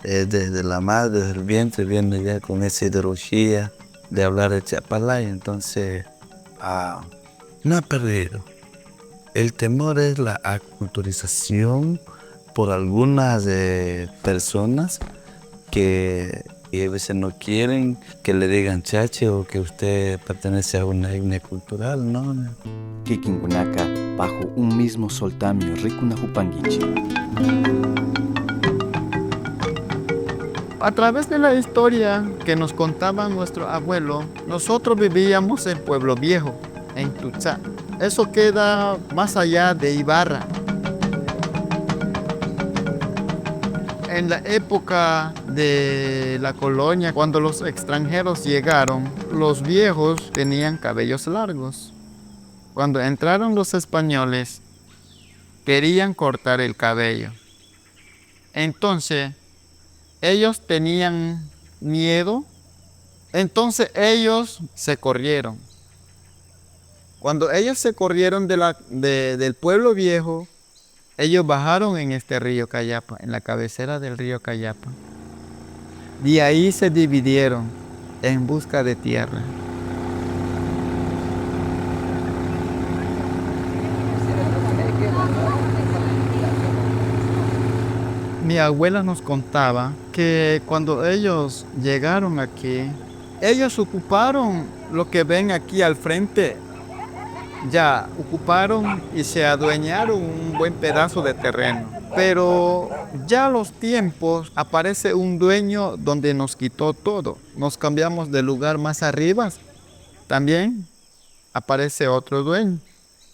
desde la madre, desde el vientre, viene ya con esa ideología de hablar el chapalay. Entonces, no ha perdido. El temor es la aculturización por algunas personas que a veces no quieren que le digan chache o que usted pertenece a una etnia cultural, ¿no? Kikinkunaka, bajo un mismo soltamio, rikunahupanguichi. A través de la historia que nos contaba nuestro abuelo, nosotros vivíamos en Pueblo Viejo, en Tuxtla. Eso queda más allá de Ibarra. En la época de la colonia, cuando los extranjeros llegaron, los viejos tenían cabellos largos. Cuando entraron los españoles, querían cortar el cabello. Entonces, ellos tenían miedo, entonces ellos se corrieron. Cuando ellos se corrieron del pueblo viejo, ellos bajaron en este río Cayapa, en la cabecera del río Cayapa. Y ahí se dividieron en busca de tierra. Mi abuela nos contaba que cuando ellos llegaron aquí, ellos ocuparon lo que ven aquí al frente. Ya ocuparon y se adueñaron un buen pedazo de terreno. Pero ya a los tiempos aparece un dueño donde nos quitó todo. Nos cambiamos de lugar más arriba. También aparece otro dueño.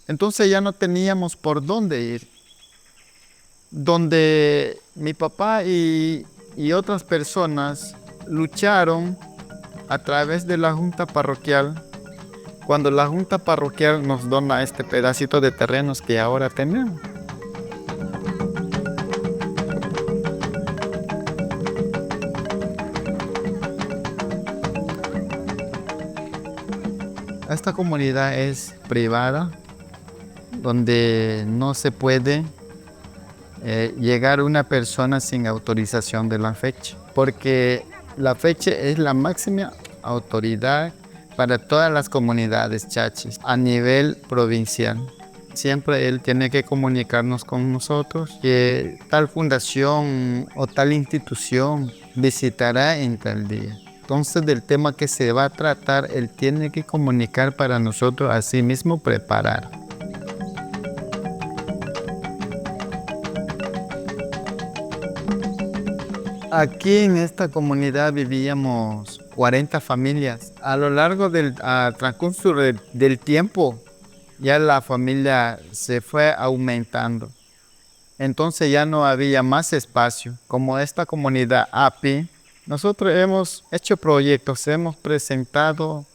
Entonces ya no teníamos por dónde ir. Donde mi papá y otras personas lucharon a través de la junta parroquial, cuando la junta parroquial nos dona este pedacito de terrenos que ahora tenemos. Esta comunidad es privada, donde no se puede llegar una persona sin autorización de la fecha, porque la fecha es la máxima autoridad para todas las comunidades chachis a nivel provincial. Siempre él tiene que comunicarnos con nosotros que tal fundación o tal institución visitará en tal día. Entonces, del tema que se va a tratar, él tiene que comunicar para nosotros, así mismo preparar. Aquí en esta comunidad vivíamos 40 familias. A lo largo del transcurso del tiempo, ya la familia se fue aumentando. Entonces ya no había más espacio. Como esta comunidad API, nosotros hemos hecho proyectos, hemos presentado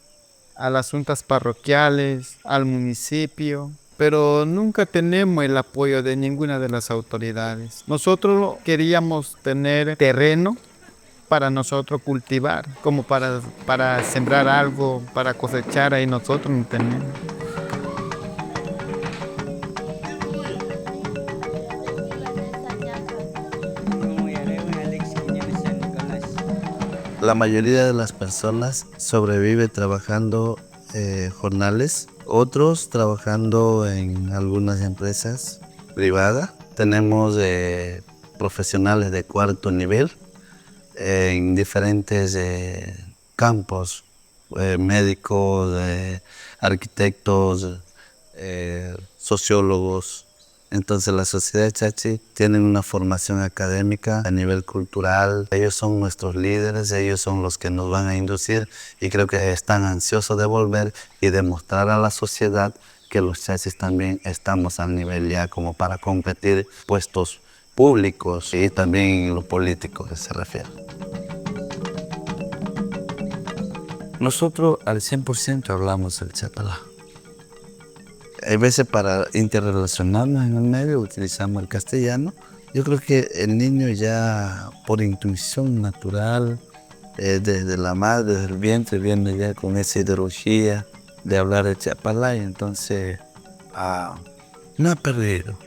a las juntas parroquiales, al municipio, pero nunca tenemos el apoyo de ninguna de las autoridades. Nosotros queríamos tener terreno para nosotros cultivar, como para sembrar algo, para cosechar, ahí nosotros no tenemos. La mayoría de las personas sobrevive trabajando jornales, otros trabajando en algunas empresas privadas. Tenemos profesionales de cuarto nivel en diferentes campos, médicos, arquitectos, sociólogos. Entonces la sociedad chachi tiene una formación académica a nivel cultural. Ellos son nuestros líderes, ellos son los que nos van a inducir y creo que están ansiosos de volver y demostrar a la sociedad que los chachis también estamos al nivel ya como para competir puestos públicos y también en lo político que se refiere. Nosotros al 100% hablamos el chapalá. Hay veces para interrelacionarnos en el medio utilizamos el castellano. Yo creo que el niño ya por intuición natural, desde la madre, desde el vientre, viene ya con esa ideología de hablar el chapalay. Entonces, no ha perdido.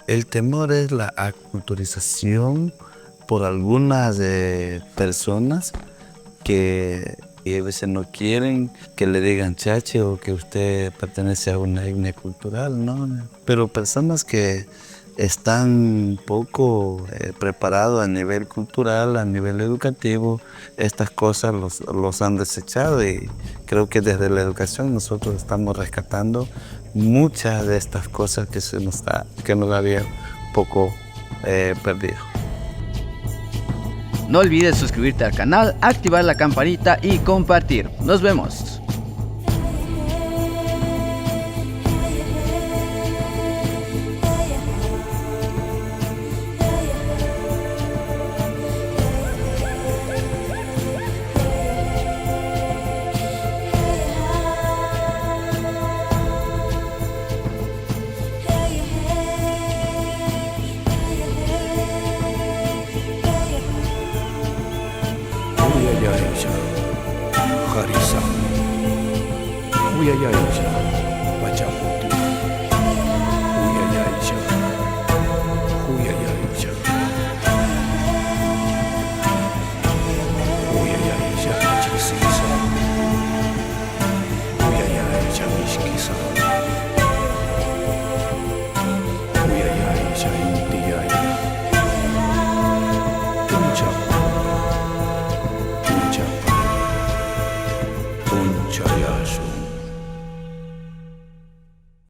El temor es la aculturización por algunas personas que a veces no quieren que le digan chache o que usted pertenece a una etnia cultural, ¿no? Pero personas que están poco preparados a nivel cultural, a nivel educativo, estas cosas los han desechado, y creo que desde la educación nosotros estamos rescatando muchas de estas cosas que nos había poco perdido. No olvides suscribirte al canal, activar la campanita y compartir. Nos vemos. Uyayaisha, Harisa, Uyayaisha, Pachaputi, Uyayaisha, Uyayaisha, Uyayaisha, Pachisisa, Uyayaisha, Mishkisa, Uyayaisha, Intiyaya, Tuncha.